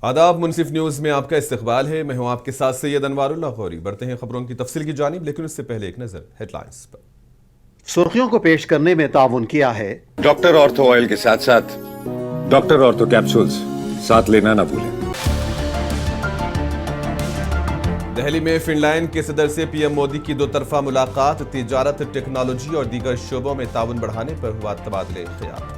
आदाब, मुनसिफ न्यूज में आपका इस्तकबाल है। मैं हूं आपके साथ सैयद अनवारुल्लाह गौरी। बढ़ते हैं खबरों की तफसील की जानिब, लेकिन उससे पहले एक नजर हेडलाइंस पर। सुर्खियों को पेश करने में ताउन किया है डॉक्टर ऑर्थो ऑयल के साथ साथ डॉक्टर ऑर्थो कैप्सूल्स साथ लेना ना भूलें। दिल्ली में फिनलैंड के सदर से पीएम मोदी की दो तरफा मुलाकात, तिजारत, टेक्नोलॉजी और दीगर शोबों में ताउन बढ़ाने पर हुआ तबादले ख्याल।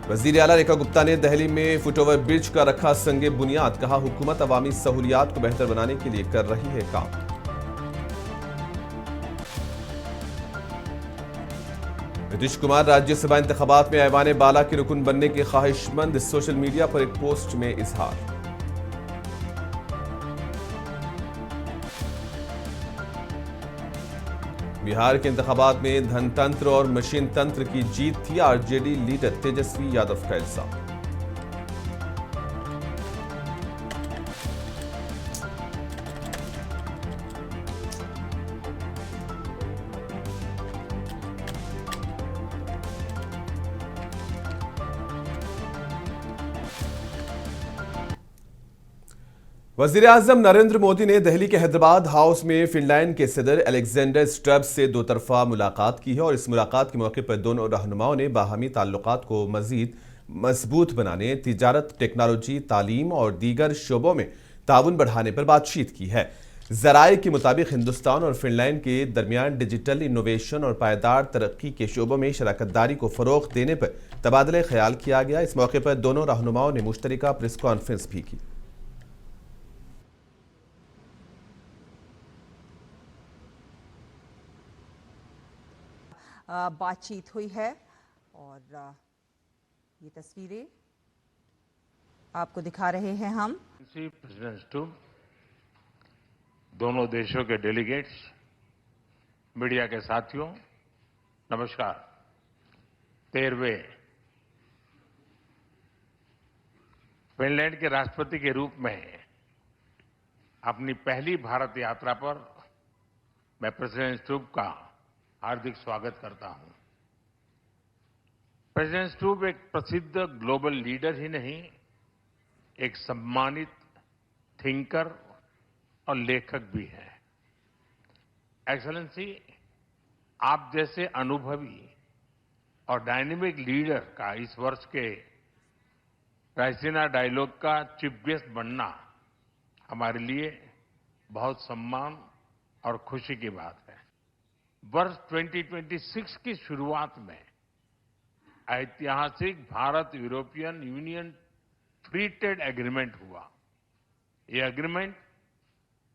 वजीर आला रेखा गुप्ता ने दिल्ली में फुटओवर ब्रिज का रखा संगे बुनियाद, कहा हुकूमत अवामी सहूलियात को बेहतर बनाने के लिए कर रही है काम। नीतीश कुमार राज्यसभा इंतखाबात में ऐवान बाला के रुकन बनने के ख्वाहिशमंद, सोशल मीडिया पर एक पोस्ट में इजहार। बिहार के इंतखाबात में धनतंत्र और मशीन तंत्र की जीत थी, आरजेडी लीडर तेजस्वी यादव का इल्जाम। वजीर आजम नरेंद्र मोदी ने दिल्ली के हैदराबाद हाउस में फिनलैंड के सदर अलेक्जेंडर स्टब्स से दो तरफा मुलाकात की है और इस मुलाकात के मौके पर दोनों रहनुमाओं ने बाहमी ताल्लुकात को मजीद मजबूत बनाने, तिजारत, टेक्नोलॉजी, तालीम और दीगर शोबों में ताउन बढ़ाने पर बातचीत की है। जराये के मुताबिक हिंदुस्तान और फिनलैंड के दरमियान डिजिटल इनोवेशन और पायदार तरक्की के शोबों में शराकत दारी को फरोग देने पर तबादले ख्याल किया गया। इस मौके पर दोनों रहनुमाओं ने मुश्तरका प्रेस कॉन्फ्रेंस भी की। बातचीत हुई है और ये तस्वीरें आपको दिखा रहे हैं हम। प्रेसिडेंट स्टूब, दोनों देशों के डेलीगेट्स, मीडिया के साथियों, नमस्कार। 13वें फिनलैंड के राष्ट्रपति के रूप में अपनी पहली भारत यात्रा पर मैं प्रेसिडेंट स्टूब का हार्दिक स्वागत करता हूं। प्रेसिडेंट स्टूब एक प्रसिद्ध ग्लोबल लीडर ही नहीं, एक सम्मानित थिंकर और लेखक भी है। एक्सेलेंसी, आप जैसे अनुभवी और डायनेमिक लीडर का इस वर्ष के रायसीना डायलॉग का चीफ गेस्ट बनना हमारे लिए बहुत सम्मान और खुशी की बात है। वर्ष 2026 की शुरुआत में ऐतिहासिक Bharat European union free trade agreement हुआ। यह एग्रीमेंट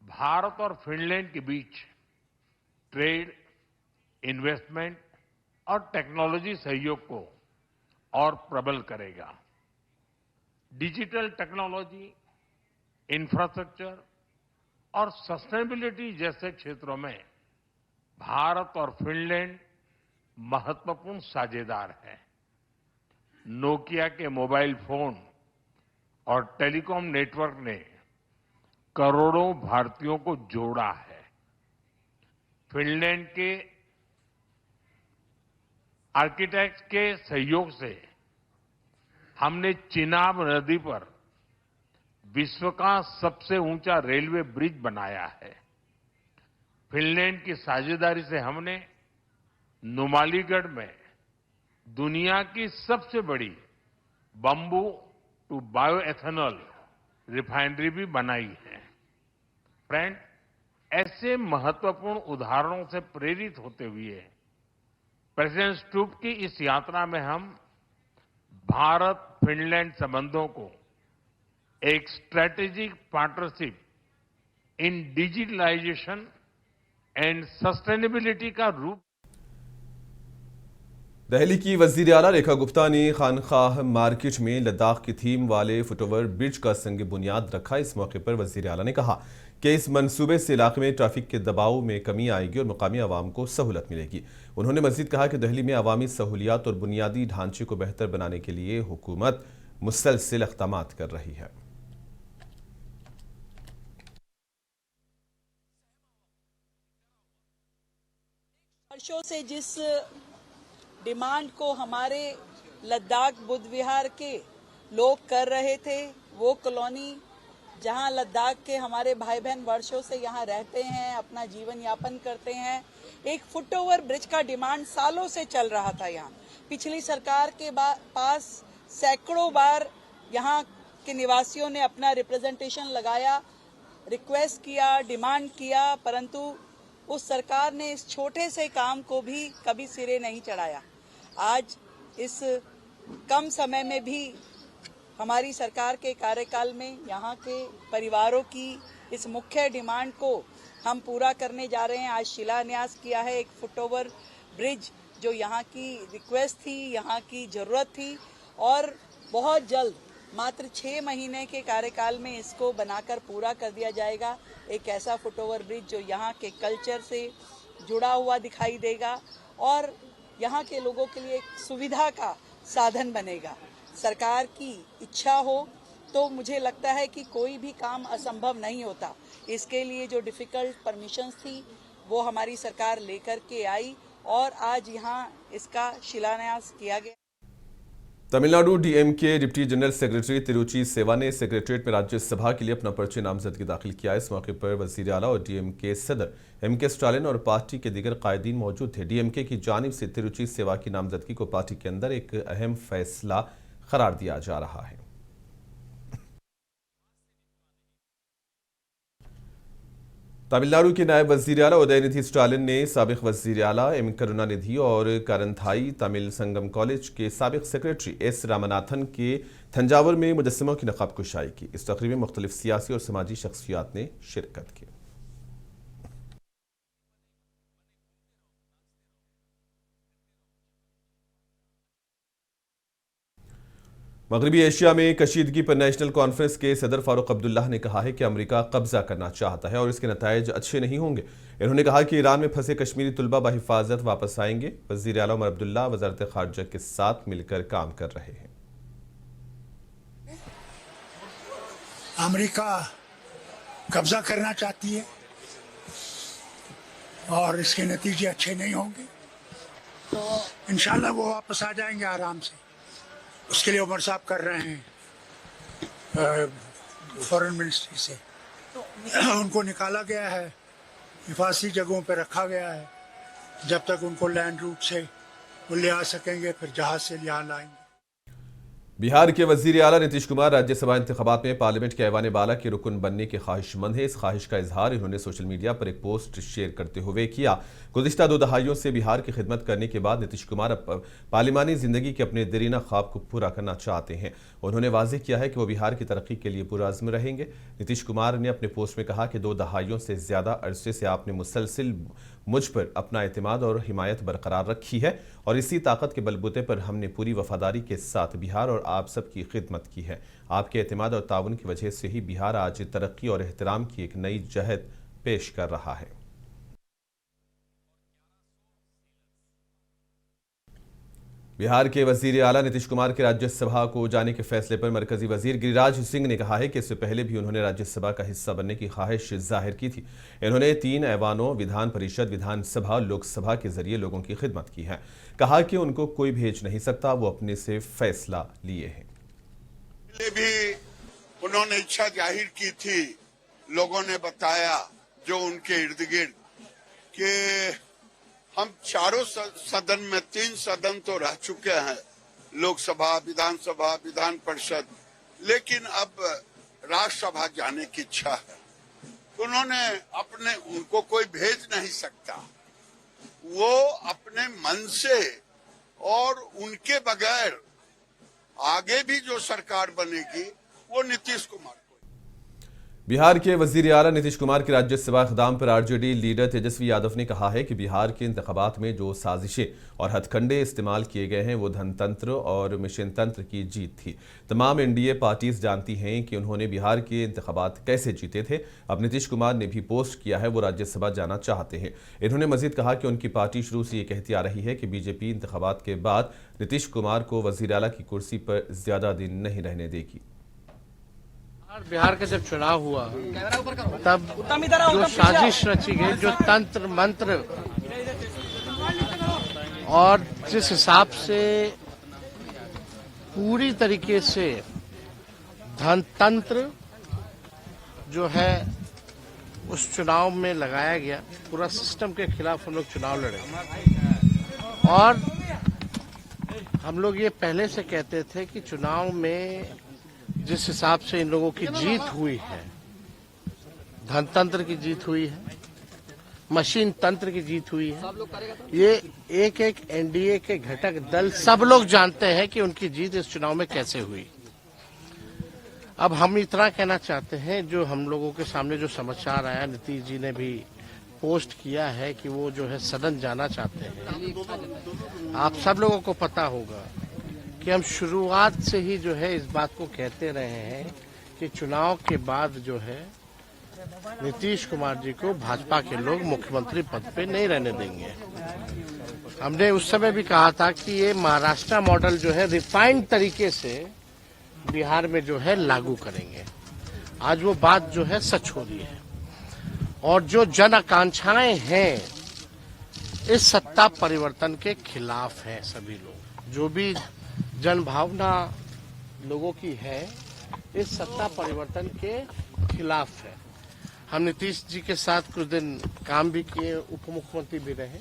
भारत और फिनलैंड के बीच ट्रेड, इन्वेस्टमेंट और टेक्नोलॉजी सहयोग को और प्रबल करेगा। डिजिटल टेक्नोलॉजी, इंफ्रास्ट्रक्चर और सस्टेनेबिलिटी जैसे क्षेत्रों में भारत और फिनलैंड महत्वपूर्ण साझेदार हैं। नोकिया के मोबाइल फोन और टेलीकॉम नेटवर्क ने करोड़ों भारतीयों को जोड़ा है। फिनलैंड के आर्किटेक्ट्स के सहयोग से हमने चिनाब नदी पर विश्व का सबसे ऊंचा रेलवे ब्रिज बनाया है। फिनलैंड की साझेदारी से हमने नुमालीगढ़ में दुनिया की सबसे बड़ी बंबू टू बायोएथेनॉल रिफाइनरी भी बनाई है। फ्रेंड, ऐसे महत्वपूर्ण उदाहरणों से प्रेरित होते हुए प्रेसिडेंट स्टूब की इस यात्रा में हम भारत फिनलैंड संबंधों को एक strategic partnership in digitalisation and sustainability का रूप। दिल्ली की वजीर आला रेखा गुप्ता ने खानखाह मार्केट में लद्दाख की थीम वाले फुटओवर ब्रिज का संग बुनियाद रखा। इस मौके पर वजीर आला ने कहा कि इस मंसूबे से इलाके में ट्रैफिक के दबाव में कमी आएगी और मुकामी आवाम को सहूलत मिलेगी। उन्होंने मजीद कहा कि दिल्ली में अवामी सहूलियात और बुनियादी ढांचे को बेहतर बनाने के लिए हुकूमत मुसलसिल इक़दामात कर रही है। वर्षों से जिस डिमांड को हमारे लद्दाख बुद्ध विहार के लोग कर रहे थे। वो कॉलोनी जहां लद्दाख के हमारे भाई बहन वर्षों से यहां रहते हैं, अपना जीवन यापन करते हैं, एक फुट ओवर ब्रिज का डिमांड सालों से चल रहा था। यहाँ पिछली सरकार के पास सैकड़ों बार यहाँ के निवासियों ने अपना रिप्रेजेंटेशन लगाया, रिक्वेस्ट किया, डिमांड किया, परंतु उस सरकार ने इस छोटे से काम को भी कभी सिरे नहीं चढ़ाया। आज इस कम समय में भी हमारी सरकार के कार्यकाल में यहाँ के परिवारों की इस मुख्य डिमांड को हम पूरा करने जा रहे हैं। आज शिलान्यास किया है एक फुट ओवर ब्रिज, जो यहाँ की रिक्वेस्ट थी, यहाँ की जरूरत थी, और बहुत जल्द मात्र 6 महीने के कार्यकाल में इसको बनाकर पूरा कर दिया जाएगा। एक ऐसा फुट ओवर ब्रिज जो यहाँ के कल्चर से जुड़ा हुआ दिखाई देगा और यहाँ के लोगों के लिए एक सुविधा का साधन बनेगा। सरकार की इच्छा हो तो मुझे लगता है कि कोई भी काम असंभव नहीं होता। इसके लिए जो डिफिकल्ट परमिशंस थी वो हमारी सरकार लेकर के आई और आज यहाँ इसका शिलान्यास किया गया। Tamil Nadu DMK deputy general secretary Tiruchi सेवा ने सेक्रेटरीट में राज्यसभा के लिए अपना पर्चे नामजदगी दाखिल किया। इस मौके पर वजीर आला और डीएमके सदर एमके स्टालिन और पार्टी के दीगर कायदीन मौजूद थे। डीएमके की जानिब से तिरुचि सेवा की नामजदगी को पार्टी के अंदर एक अहम फैसला करार दिया जा रहा है। तमिलनाडु के नायब वजीर आला उदयनिधि स्टालिन ने साबिक वजीर आला एम करुणानिधि और करंथाई तमिल संगम कॉलेज के साबिक सेक्रेटरी एस रामनाथन के थंजावुर में मुजस्समों की नकाब कुशाई की। इस तकरीब में मुख्तलिफ सियासी और समाजी शख्सियात ने शिरकत की। मगरबी एशिया में कशीदगी पर नेशनल कॉन्फ्रेंस के सदर फारूक अब्दुल्लाह ने कहा है कि अमेरिका कब्जा करना चाहता है और इसके नतायज अच्छे नहीं होंगे। इन्होंने कहा कि ईरान में फंसे कश्मीरी तुलबा बहिफाजत वापस आएंगे। वजीर आला उमर अब्दुल्ला वजारत खारजा के साथ मिलकर काम कर रहे हैं। अमेरिका कब्जा करना चाहती है और इसके नतीजे अच्छे नहीं होंगे, तो इंशाल्लाह वो वापस आ जाएंगे आराम से। उसके लिए उमर साहब कर रहे हैं फॉरेन मिनिस्ट्री से। उनको निकाला गया है, हिफाजती जगहों पर रखा गया है। जब तक उनको लैंड रूट से वो ले आ सकेंगे, फिर जहाज से यहाँ लाएंगे। बिहार के वजीर आला नीतीश कुमार राज्यसभा इंतखाबात में पार्लियामेंट के ऐवान बाला के रुकन बनने के ख्वाहिशमंद है। इस ख्वाहिश का इजहार इन्होंने सोशल मीडिया पर एक पोस्ट शेयर करते हुए किया। गुज़िश्ता 2 दहाइयों से बिहार की खिदमत करने के बाद नीतीश कुमार अब पार्लिमानी जिंदगी के अपने देरीना ख्वाब को पूरा करना चाहते हैं। उन्होंने वाज़ेह किया है कि वो बिहार की तरक्की के लिए पुरअज़्म रहेंगे। नीतीश कुमार ने अपने पोस्ट में कहा कि 2 दहाइयों से ज्यादा अरसे से आपने मुसलसिल मुझ पर अपना एतमाद और हिमायत बरकरार रखी है और इसी ताकत के बलबूते पर हमने पूरी वफादारी के साथ बिहार और आप सबकी खिदमत की है। आपके एतमाद और ताउन की वजह से ही बिहार आज तरक्की और एहतराम की एक नई जहद पेश कर रहा है। बिहार के वजीर आला नीतीश कुमार के राज्यसभा को जाने के फैसले पर मरकजी वजीर गिरिराज सिंह ने कहा है कि इससे पहले भी उन्होंने राज्यसभा का हिस्सा बनने की ख्वाहिश जाहिर की थी। इन्होंने 3 ऐवानों विधान परिषद, विधानसभा, लोकसभा के जरिए लोगों की खिदमत की है। कहा कि उनको कोई भेज नहीं सकता, वो अपने से फैसला लिए हैं। भी उन्होंने इच्छा जाहिर की थी, लोगों ने बताया जो उनके इर्द गिर्द कि हम चारों सदन में 3 सदन तो रह चुके हैं, लोकसभा, विधानसभा, विधान परिषद, लेकिन अब राज्यसभा जाने की इच्छा है। उन्होंने उनको कोई भेज नहीं सकता, वो अपने मन से और उनके बगैर आगे भी जो सरकार बनेगी वो नीतीश कुमार। बिहार के वजीर आला नीतीश कुमार के राज्यसभा इक़दाम पर आरजेडी लीडर तेजस्वी यादव ने कहा है कि बिहार के इंतखाबात में जो साजिशें और हथकंडे इस्तेमाल किए गए हैं वो धनतंत्र और मिशन तंत्र की जीत थी। तमाम एनडीए पार्टीज जानती हैं कि उन्होंने बिहार के इंतखाबात कैसे जीते थे। अब नीतीश कुमार ने भी पोस्ट किया है वो राज्यसभा जाना चाहते हैं। इन्होंने मजीद कहा कि उनकी पार्टी शुरू से ये कहती आ रही है कि बीजेपी इंतखाबात के बाद नीतीश कुमार को वजीर आला की कुर्सी पर ज्यादा दिन नहीं रहने देगी। बिहार का जब चुनाव हुआ तब जो साजिश रची गई, जो तंत्र मंत्र और जिस हिसाब से पूरी तरीके से धनतंत्र जो है उस चुनाव में लगाया गया, पूरा सिस्टम के खिलाफ हम लोग चुनाव लड़े। और हम लोग ये पहले से कहते थे कि चुनाव में जिस हिसाब से इन लोगों की जीत हुई है, धनतंत्र की जीत हुई है, मशीन तंत्र की जीत हुई है, ये एक एक एनडीए के घटक दल सब लोग जानते हैं कि उनकी जीत इस चुनाव में कैसे हुई। अब हम इतना कहना चाहते हैं, जो हम लोगों के सामने जो समाचार आया, नीतीश जी ने भी पोस्ट किया है कि वो जो है सदन जाना चाहते हैं। आप सब लोगों को पता होगा कि हम शुरुआत से ही जो है इस बात को कहते रहे हैं कि चुनाव के बाद जो है नीतीश कुमार जी को भाजपा के लोग मुख्यमंत्री पद पे नहीं रहने देंगे। हमने उस समय भी कहा था कि ये महाराष्ट्र मॉडल जो है रिफाइंड तरीके से बिहार में जो है लागू करेंगे। आज वो बात जो है सच हो रही है। और जो जन आकांक्षाएं हैं इस सत्ता परिवर्तन के खिलाफ हैं सभी लोग। जो भी जन भावना लोगों की है इस सत्ता परिवर्तन के खिलाफ है। हम नीतीश जी के साथ कुछ दिन काम भी किए, उप मुख्यमंत्री भी रहे,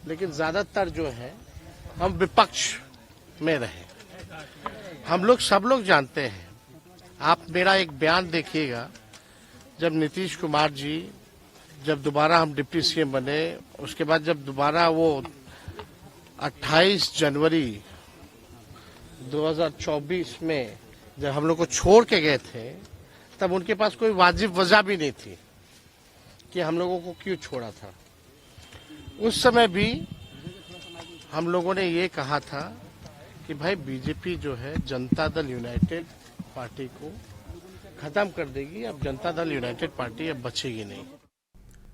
लेकिन ज्यादातर जो है हम विपक्ष में रहे। हम लोग सब लोग जानते हैं। आप मेरा एक बयान देखिएगा, जब नीतीश कुमार जी जब दोबारा हम डिप्टी सीएम बने, उसके बाद जब दोबारा वो 28 जनवरी 2024 में जब हम लोग को छोड़ के गए थे, तब उनके पास कोई वाजिब वजह भी नहीं थी कि हम लोगों को क्यों छोड़ा था। उस समय भी हम लोगों ने ये कहा था कि भाई बीजेपी जो है जनता दल यूनाइटेड पार्टी को खत्म कर देगी, अब जनता दल यूनाइटेड पार्टी अब बचेगी नहीं।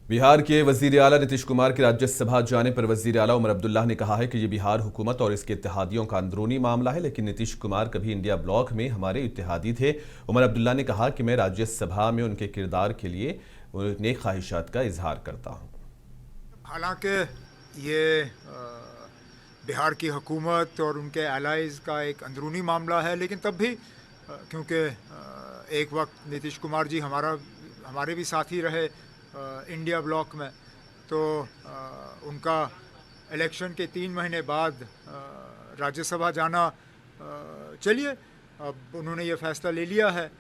बिहार के वजीर आला नीतीश कुमार के राज्यसभा जाने पर वजीर आला उमर अब्दुल्ला ने कहा है कि ये बिहार हुकूमत और इसके इत्तेहादियों का अंदरूनी मामला है, लेकिन नीतीश कुमार कभी इंडिया ब्लॉक में हमारे इत्तेहादी थे। उमर अब्दुल्ला ने कहा कि मैं राज्यसभा में उनके किरदार के लिए नेक ख्वाहिशात का इजहार करता हूँ। हालांकि ये बिहार की हुकूमत और उनके एलाइज का एक अंदरूनी मामला है, लेकिन तब भी क्योंकि एक वक्त नीतीश कुमार जी हमारे भी साथी रहे इंडिया ब्लॉक में, तो उनका इलेक्शन के 3 महीने बाद राज्यसभा जाना, चलिए अब उन्होंने ये फैसला ले लिया है।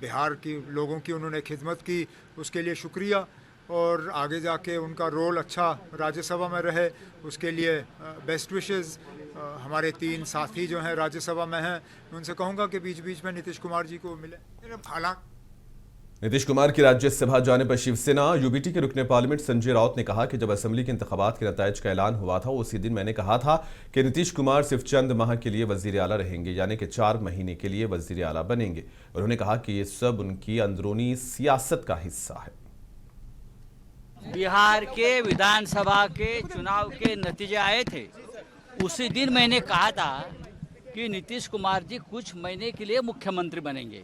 बिहार की लोगों की उन्होंने खिदमत की, उसके लिए शुक्रिया, और आगे जाके उनका रोल अच्छा राज्यसभा में रहे उसके लिए बेस्ट विशेस। हमारे 3 साथी जो हैं राज्यसभा में हैं, उनसे कहूँगा कि बीच बीच में नीतीश कुमार जी को मिले। हालांकि नीतीश कुमार के राज्यसभा जाने पर शिवसेना यूबीटी के रुकने पार्लियामेंट संजय राउत ने कहा कि जब असेंबली के इंतखाबात के नताइज का ऐलान हुआ था, उसी दिन मैंने कहा था कि नीतीश कुमार सिर्फ चंद माह के लिए वजीर आला रहेंगे, यानी कि 4 महीने के लिए वजीर आला बनेंगे। उन्होंने कहा कि ये सब उनकी अंदरूनी सियासत का हिस्सा है। बिहार के विधानसभा के चुनाव के नतीजे आए थे, उसी दिन मैंने कहा था कि नीतीश कुमार जी कुछ महीने के लिए मुख्यमंत्री बनेंगे।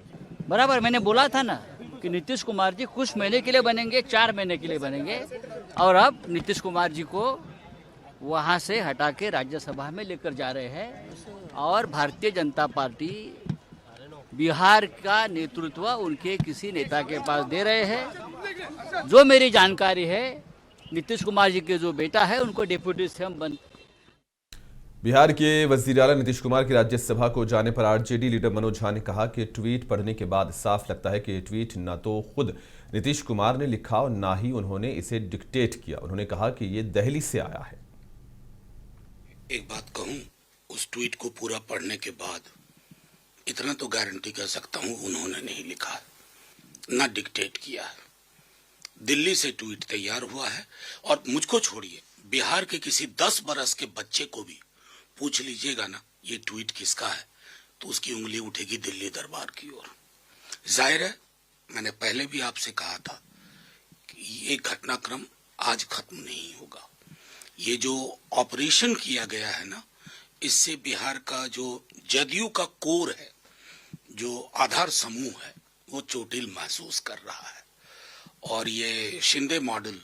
बराबर मैंने बोला था ना कि नीतीश कुमार जी कुछ महीने के लिए बनेंगे, 4 महीने के लिए बनेंगे। और अब नीतीश कुमार जी को वहां से हटा के राज्यसभा में लेकर जा रहे हैं, और भारतीय जनता पार्टी बिहार का नेतृत्व उनके किसी नेता के पास दे रहे हैं। जो मेरी जानकारी है, नीतीश कुमार जी के जो बेटा है उनको डिप्टी सीएम बन। बिहार के वजीर आला नीतीश कुमार की राज्यसभा को जाने पर आरजेडी लीडर मनोज झा ने कहा कि ट्वीट पढ़ने के बाद साफ लगता है कि ये ट्वीट न तो खुद नीतीश कुमार ने लिखा और ना ही उन्होंने इसे डिक्टेट किया। उन्होंने कहा कि ये दिल्ली से आया है। एक बात कहूं, उस ट्वीट को पूरा पढ़ने के बाद इतना तो गारंटी कर सकता हूं, उन्होंने नहीं लिखा, ना डिक्टेट किया है। दिल्ली से ट्वीट तैयार हुआ है। और मुझको छोड़िए, बिहार के किसी 10 बरस के बच्चे को भी पूछ लीजिएगा ना ये ट्वीट किसका है, तो उसकी उंगली उठेगी दिल्ली दरबार की ओर। जाहिर है, मैंने पहले भी आपसे कहा था कि ये घटनाक्रम आज खत्म नहीं होगा। ये जो ऑपरेशन किया गया है ना, इससे बिहार का जो जदयू का कोर है, जो आधार समूह है, वो चोटिल महसूस कर रहा है। और ये शिंदे मॉडल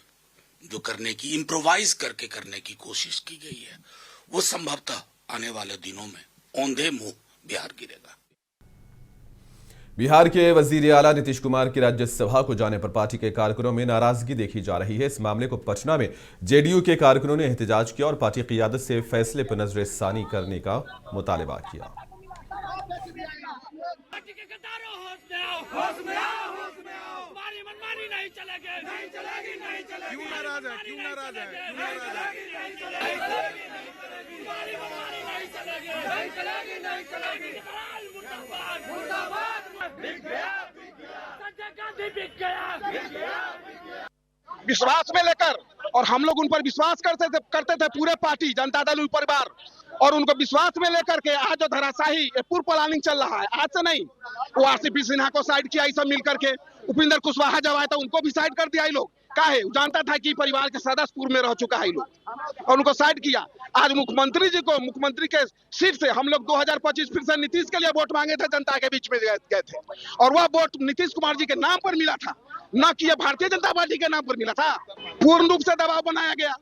जो करने की, इम्प्रोवाइज करके करने की कोशिश की गई है, वो संभवतः आने वाले दिनों में औंधे मुंह बिहार गिरेगा। बिहार के वजीर आला नीतीश कुमार की राज्यसभा को जाने पर पार्टी के कारकुनों में नाराजगी देखी जा रही है। इस मामले को पटना में जेडीयू के कारकुनों ने एहतजाज किया और पार्टी क़ियादत से फैसले पर नजरसानी करने का मुतालबा किया। विश्वास में लेकर और हम लोग उन पर विश्वास करते थे पूरे पार्टी जनता दल परिवार, और उनको विश्वास में लेकर के आज जो धराशाही पूर्व प्लानिंग चल रहा है, आज से नहीं, वो आरसीपी सिन्हा को साइड किया, सब मिलकर के उपिंदर कुशवाहा जब आया था उनको भी साइड कर दिया। लोग काहे जानता था कि परिवार के सदस्य पूर्व में रह चुका है लोग, और उनको साइड किया। आज मुख्यमंत्री जी को मुख्यमंत्री के सीट से हम लोग 2025 फिर से नीतीश के लिए वोट मांगे थे, जनता के बीच में गए थे, और वह वोट नीतीश कुमार जी के नाम पर मिला था, न कि भारतीय जनता पार्टी के नाम पर मिला था। पूर्ण रूप से दबाव बनाया गया,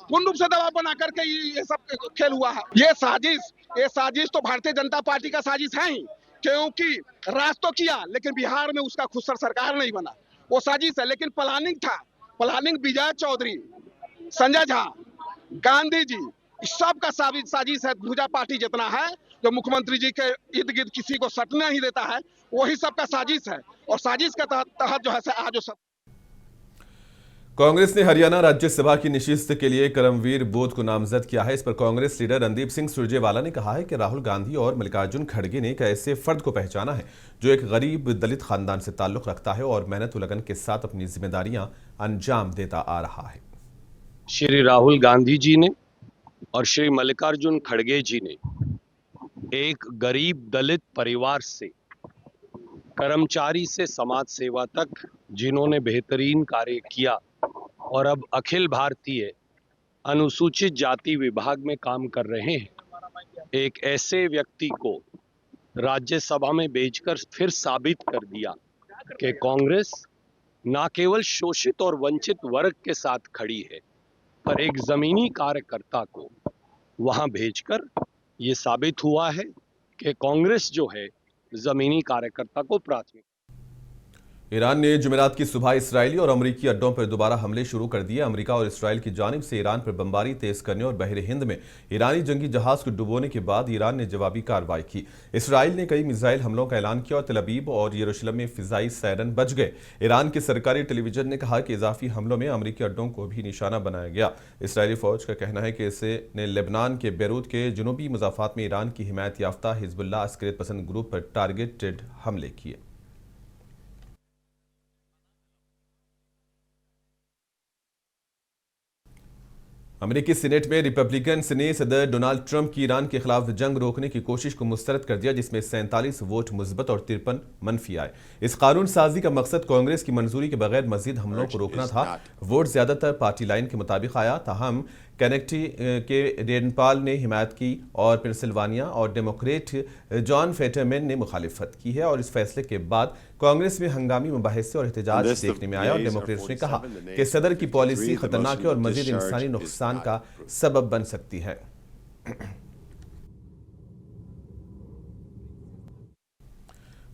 पूर्ण रूप से दबाव बना करके ये सब खेल हुआ है। ये साजिश तो भारतीय जनता पार्टी का साजिश है ही, क्योंकि राज तो किया लेकिन बिहार में उसका खुद सरकार नहीं बना, वो साजिश है। लेकिन प्लानिंग था, प्लानिंग विजय चौधरी, संजय झा, गांधी जी, सब का साजिश है। भुजा पार्टी जितना है जो मुख्यमंत्री जी के इर्द गिर्द किसी को सटने नहीं देता है, वही सबका साजिश है, और साजिश के तहत जो है आज सब। कांग्रेस ने हरियाणा राज्यसभा की निशिस्त के लिए करमवीर बोध को नामजद किया है। इस पर कांग्रेस लीडर रणदीप सिंह सुरजेवाला ने कहा है कि राहुल गांधी और मल्लिकार्जुन खड़गे ने एक ऐसे फर्द को पहचाना है जो एक गरीब दलित खानदान से ताल्लुक रखता है और मेहनत व लगन के साथ अपनी जिम्मेदारियां अंजाम देता आ रहा है। श्री राहुल गांधी जी ने और श्री मल्लिकार्जुन खड़गे जी ने एक गरीब दलित परिवार से कर्मचारी से समाज सेवा तक जिन्होंने बेहतरीन कार्य किया और अब अखिल भारतीय अनुसूचित जाति विभाग में काम कर रहे हैं, एक ऐसे व्यक्ति को राज्यसभा में भेजकर फिर साबित कर दिया कि कांग्रेस न केवल शोषित और वंचित वर्ग के साथ खड़ी है, पर एक जमीनी कार्यकर्ता को वहां भेजकर ये साबित हुआ है कि कांग्रेस जो है जमीनी कार्यकर्ता को प्राथमिकता। ईरान ने जुमेरात की सुबह इसराइली और अमरीकी अड्डों पर दोबारा हमले शुरू कर दिए। अमेरिका और इसराइल की जानिब से ईरान पर बमबारी तेज करने और बहरे हिंद में ईरानी जंगी जहाज को डुबोने के बाद ईरान ने जवाबी कार्रवाई की। इसराइल ने कई मिसाइल हमलों का ऐलान किया और तेल अवीव और यरूशलेम में फिजाई सायरन बज गए। ईरान के सरकारी टेलीविजन ने कहा कि इजाफी हमलों में अमरीकी अड्डों को भी निशाना बनाया गया। इसराइली फौज का कहना है कि इसने लेबनान के बेरूत के जनूबी मुजाफात में ईरान की हिमायत याफ्ता हिजबुल्लाह अस्करियत पसंद ग्रुप पर टारगेटेड हमले किए। अमेरिकी सीनेट में रिपब्लिकन्स ने सदर डोनाल्ड ट्रंप की ईरान के खिलाफ जंग रोकने की कोशिश को मुस्तरद कर दिया, जिसमें 47 वोट मुस्बत और 53 मनफी आए। इस कानून साजी का मकसद कांग्रेस की मंजूरी के बगैर मजीद हमलों को रोकना था। वोट ज्यादातर पार्टी लाइन के मुताबिक आया, ताहम कैनेक्टी के रेनपाल ने हिमायत की और पेंसिल्वानिया और डेमोक्रेट जॉन फेटरमैन ने मुखालिफत की है। और इस फैसले के बाद कांग्रेस में हंगामी मुबाहिसे और एहतजाज देखने में आया और डेमोक्रेट्स ने कहा कि सदर की पॉलिसी खतरनाक है और मजीद इंसानी नुकसान का सबब बन सकती है।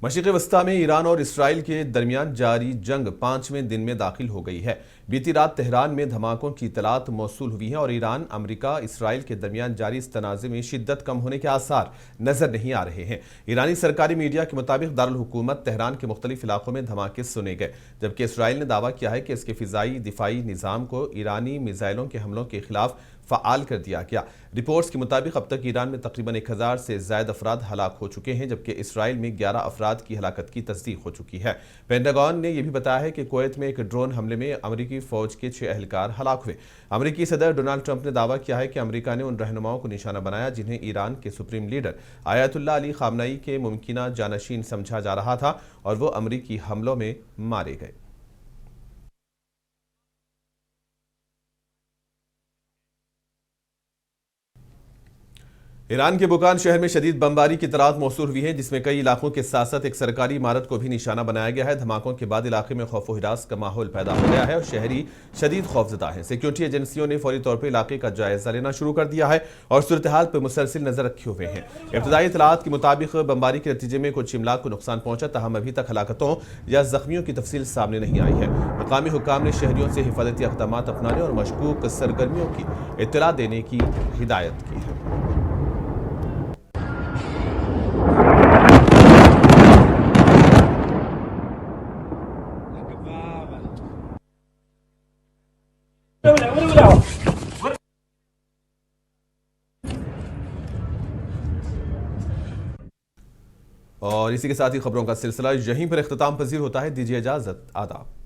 मशरिक़ वस्ता में ईरान और इसराइल के दरमियान जारी जंग 5वें दिन में दाखिल हो गई है। बीती रात तेहरान में धमाकों की इतलात मौसूल हुई है और ईरान, अमेरिका, इसराइल के दरमियान जारी इस तनाज़े में शिद्दत कम होने के आसार नजर नहीं आ रहे हैं। ईरानी सरकारी मीडिया के मुताबिक दारुल हुकूमत तेहरान के मुख्तलिफ इलाकों में धमाके सुने गए, जबकि इसराइल ने दावा किया है कि इसके फिजाई दिफाई निज़ाम को ईरानी मिसाइलों के हमलों के खिलाफ फ़आल कर दिया गया। रिपोर्ट्स के मुताबिक अब तक ईरान में तकरीबन 1000 से ज़ायद अफराद हलाक हो चुके हैं, जबकि इसराइल में 11 अफराद की हलाकत की तस्दीक हो चुकी है। पेंटागन ने यह भी बताया है कि कुवैत में एक ड्रोन हमले में अमेरिकी फौज के 6 एहलकार हलाक हुए। अमेरिकी सदर डोनाल्ड ट्रंप ने दावा किया है कि अमेरिका ने उन रहनुमाओं को निशाना बनाया जिन्हें ईरान के सुप्रीम लीडर आयतुल्लाह अली खामनई के मुमकिना जानशीन समझा जा रहा था और वो अमेरिकी हमलों में मारे गए। ईरान के बुकान शहर में शदीद बमबारी की इतलात मौसूल हुई है, जिसमें कई इलाकों के साथ साथ एक सरकारी इमारत को भी निशाना बनाया गया है। धमाकों के बाद इलाके में खौफ व हिरास का माहौल पैदा हो गया है और शहरी शदीद खौफजदा हैं। सिक्योरिटी एजेंसियों ने फौरी तौर पर इलाके का जायजा लेना शुरू कर दिया है और सूरत हाल पर मुसलसिल नजर रखे हुए हैं। इब्तदाई इतलात के मुताबिक बमबारी के नतीजे में कुछ इमलाक को नुकसान पहुंचा, तहम अभी तक हलाकतों या जख्मियों की तफसील सामने नहीं आई है। मुकामी हुक्काम ने शहरियों से हिफाजती इक़दाम अपनाने और मशकूक सरगर्मियों की इत्तला देने की हिदायत की है। और इसी के साथ ही खबरों का सिलसिला यहीं पर इख्तिताम पजीर होता है। दीजिए इजाजत, आदाब।